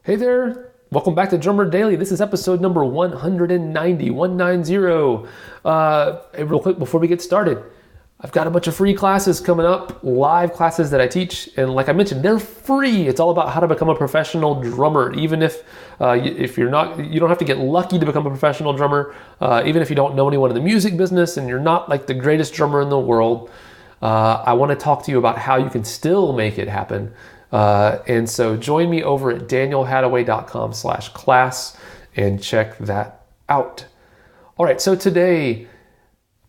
Hey there, welcome back to Drummer Daily. This is episode number 190. Hey, real quick before we get started, I've got a bunch of free classes coming up, live classes that I teach, and like I mentioned, they're free. It's all about how to become a professional drummer. Even if you're not, you don't have to get lucky to become a professional drummer. Even if you don't know anyone in the music business and you're not like the greatest drummer in the world, I want to talk to you about how you can still make it happen. And so join me over at danielhadaway.com/class and check that out. All right, so today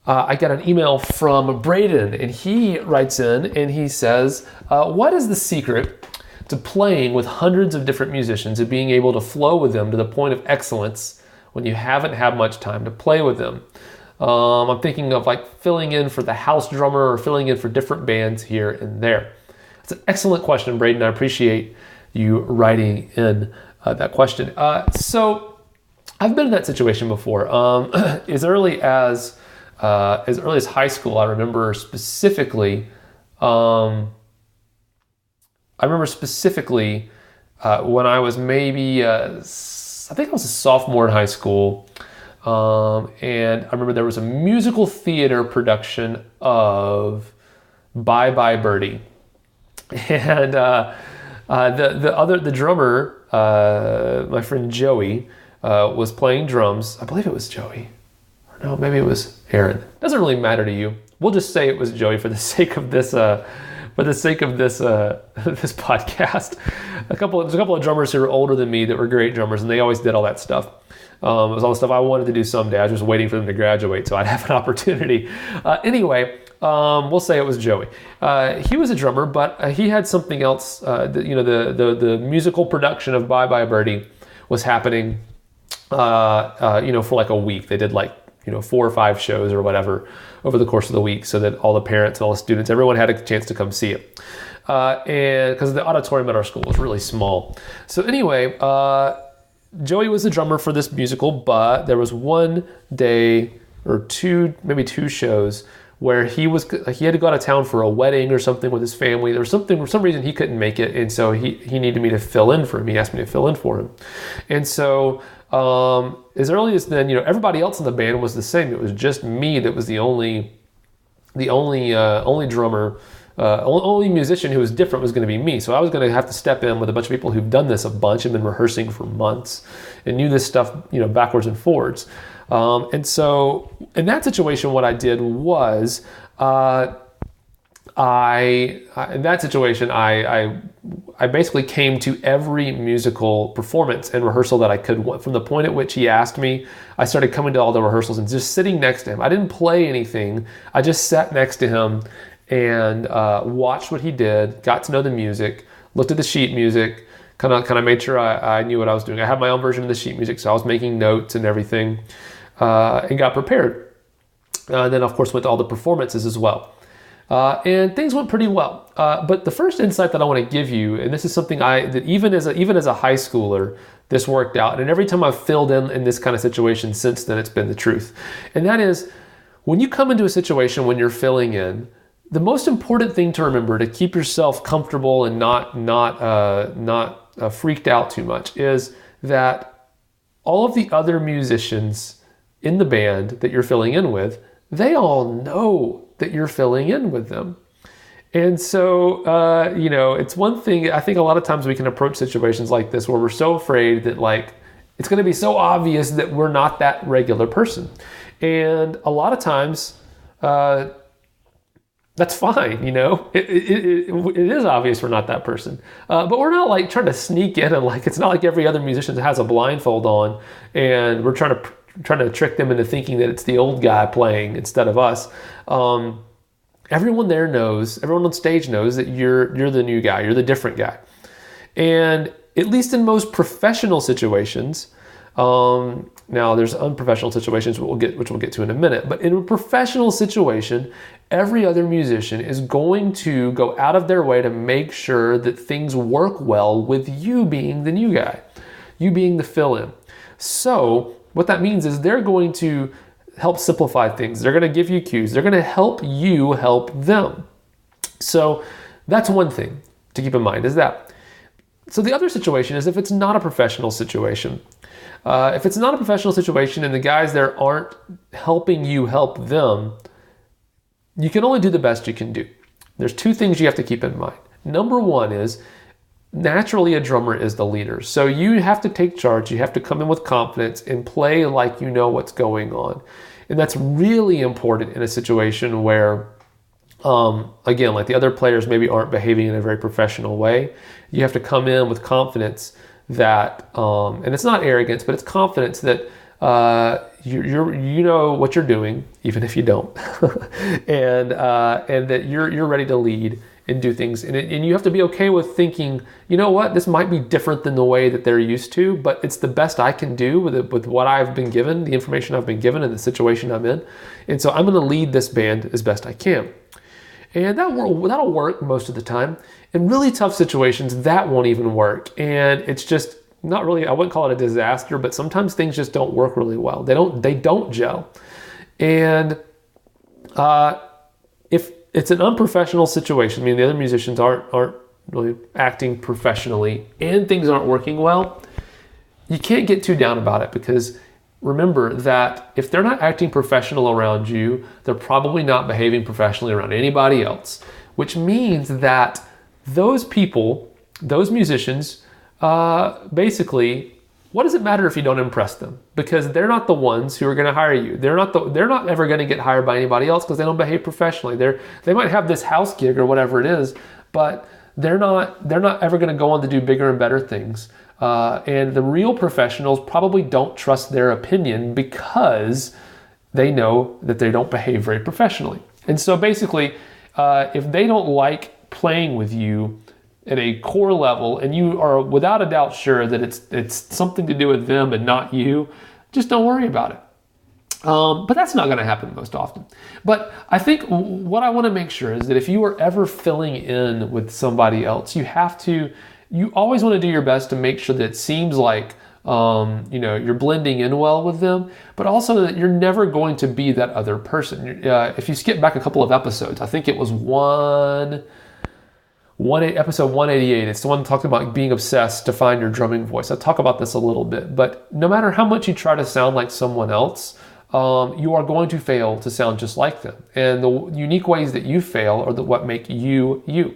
I got an email from Braden, and he writes in and he says, what is the secret to playing with hundreds of different musicians and being able to flow with them to the point of excellence when you haven't had much time to play with them? I'm thinking of like filling in for the house drummer or filling in for different bands here and there. It's an excellent question, Braden. I appreciate you writing in that question. So I've been in that situation before. As early as high school, I remember specifically. When I was maybe, I think I was a sophomore in high school, and I remember there was a musical theater production of Bye Bye Birdie. And the drummer, my friend Joey, was playing drums. I believe it was Joey. Or no, maybe it was Aaron. Doesn't really matter to you. We'll just say it was Joey for the sake of this. This podcast. There's a couple of drummers who were older than me that were great drummers, and they always did all that stuff. It was all the stuff I wanted to do someday. I was just waiting for them to graduate so I'd have an opportunity. Anyway. We'll say it was Joey. He was a drummer, but he had something else. The musical production of Bye Bye Birdie was happening, for like a week. They did 4 or 5 shows or whatever over the course of the week, so that all the parents and all the students, everyone had a chance to come see it. And because the auditorium at our school was really small. So anyway, Joey was the drummer for this musical, but there was one day or two, maybe 2 shows where he had to go out of town for a wedding or something with his family. There was for some reason he couldn't make it, and so he needed me to fill in for him. He asked me to fill in for him. And so as early as then, everybody else in the band was the same. It was just me that was the only drummer, only musician who was different was going to be me. So I was going to have to step in with a bunch of people who've done this a bunch and been rehearsing for months and knew this stuff, backwards and forwards. And so in that situation, what I did was, I basically came to every musical performance and rehearsal that I could. From the point at which he asked me, I started coming to all the rehearsals and just sitting next to him. I didn't play anything. I just sat next to him and watched what he did, got to know the music, looked at the sheet music, kind of made sure I knew what I was doing. I had my own version of the sheet music, so I was making notes and everything, and got prepared. And then, of course, went to all the performances as well. And things went pretty well. But the first insight that I want to give you, and this is something that even as a high schooler, this worked out. And every time I've filled in this kind of situation since then, it's been the truth. And that is, when you come into a situation when you're filling in, the most important thing to remember to keep yourself comfortable and not freaked out too much is that all of the other musicians in the band that you're filling in with, they all know that you're filling in with them. And so, it's one thing, I think a lot of times we can approach situations like this where we're so afraid that it's going to be so obvious that we're not that regular person. And a lot of times, that's fine, it is obvious we're not that person. But we're not trying to sneak in and it's not like every other musician has a blindfold on and we're trying to trick them into thinking that it's the old guy playing instead of us. Everyone on stage knows that you're the new guy, you're the different guy. And at least in most professional situations, now there's unprofessional situations which we'll get to in a minute, but in a professional situation, every other musician is going to go out of their way to make sure that things work well with you being the new guy, you being the fill-in. So what that means is they're going to help simplify things. They're going to give you cues. They're going to help you help them. So that's one thing to keep in mind is that So the other situation is if it's not a professional situation. If it's not a professional situation and the guys there aren't helping you help them, you can only do the best you can do. There's two things you have to keep in mind. Number one is, naturally a drummer is the leader. So you have to take charge. You have to come in with confidence and play like you know what's going on. And that's really important in a situation where, again, like the other players maybe aren't behaving in a very professional way. You have to come in with confidence that, and it's not arrogance, but it's confidence that you know what you're doing, even if you don't, and that you're ready to lead and do things. And you have to be okay with thinking, you know what, this might be different than the way that they're used to, but it's the best I can do with what I've been given, the information I've been given, and the situation I'm in. And so I'm going to lead this band as best I can. And that'll work most of the time. In really tough situations, that won't even work. And it's just not really, I wouldn't call it a disaster, but sometimes things just don't work really well. They don't gel. And if it's an unprofessional situation, I mean, the other musicians aren't really acting professionally and things aren't working well, you can't get too down about it, because remember that if they're not acting professional around you, they're probably not behaving professionally around anybody else, which means that those people, those musicians, basically, what does it matter if you don't impress them? Because they're not the ones who are going to hire you. They're not ever going to get hired by anybody else because they don't behave professionally. They might have this house gig or whatever it is, but they're not ever going to go on to do bigger and better things. And the real professionals probably don't trust their opinion because they know that they don't behave very professionally. And so basically, if they don't like playing with you at a core level, and you are without a doubt sure that it's something to do with them and not you, just don't worry about it. But that's not going to happen most often. But I think what I want to make sure is that if you are ever filling in with somebody else, you always want to do your best to make sure that it seems like you're blending in well with them, but also that you're never going to be that other person. If you skip back a couple of episodes, I think it was episode 188, it's the one talking about being obsessed to find your drumming voice. I talk about this a little bit, but no matter how much you try to sound like someone else, you are going to fail to sound just like them. And the unique ways that you fail are what make you, you.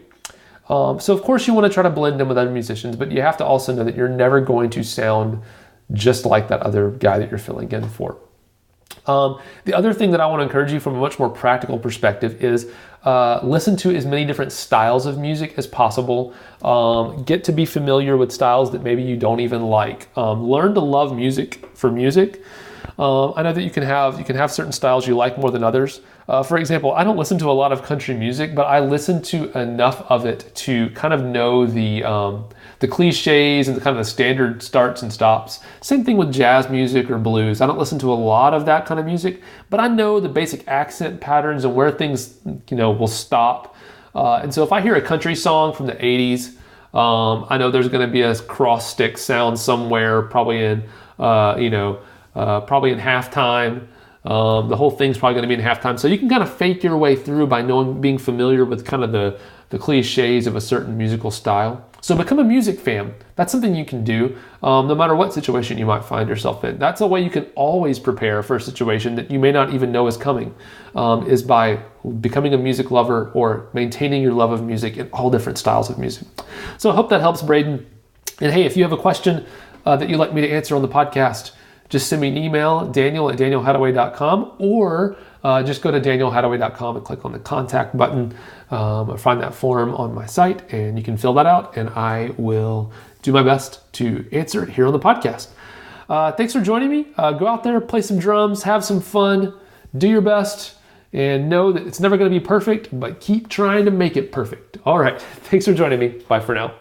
So of course you want to try to blend in with other musicians, but you have to also know that you're never going to sound just like that other guy that you're filling in for. The other thing that I want to encourage you from a much more practical perspective is listen to as many different styles of music as possible. Get to be familiar with styles that maybe you don't even like. Learn to love music for music. I know that you can have certain styles you like more than others. For example, I don't listen to a lot of country music, but I listen to enough of it to kind of know the cliches and the kind of the standard starts and stops. Same thing with jazz music or blues. I don't listen to a lot of that kind of music, but I know the basic accent patterns and where things, will stop. And so if I hear a country song from the 80s, I know there's going to be a cross stick sound somewhere, probably in halftime. The whole thing's probably going to be in halftime. So you can kind of fake your way through by being familiar with kind of the cliches of a certain musical style. So become a music fan. That's something you can do no matter what situation you might find yourself in. That's a way you can always prepare for a situation that you may not even know is coming, is by becoming a music lover or maintaining your love of music in all different styles of music. So I hope that helps, Braden. And hey, if you have a question that you'd like me to answer on the podcast, just send me an email, daniel@danielhadaway.com, or just go to danielhadaway.com and click on the contact button. Or find that form on my site, and you can fill that out, and I will do my best to answer it here on the podcast. Thanks for joining me. Go out there, play some drums, have some fun, do your best, and know that it's never going to be perfect, but keep trying to make it perfect. All right. Thanks for joining me. Bye for now.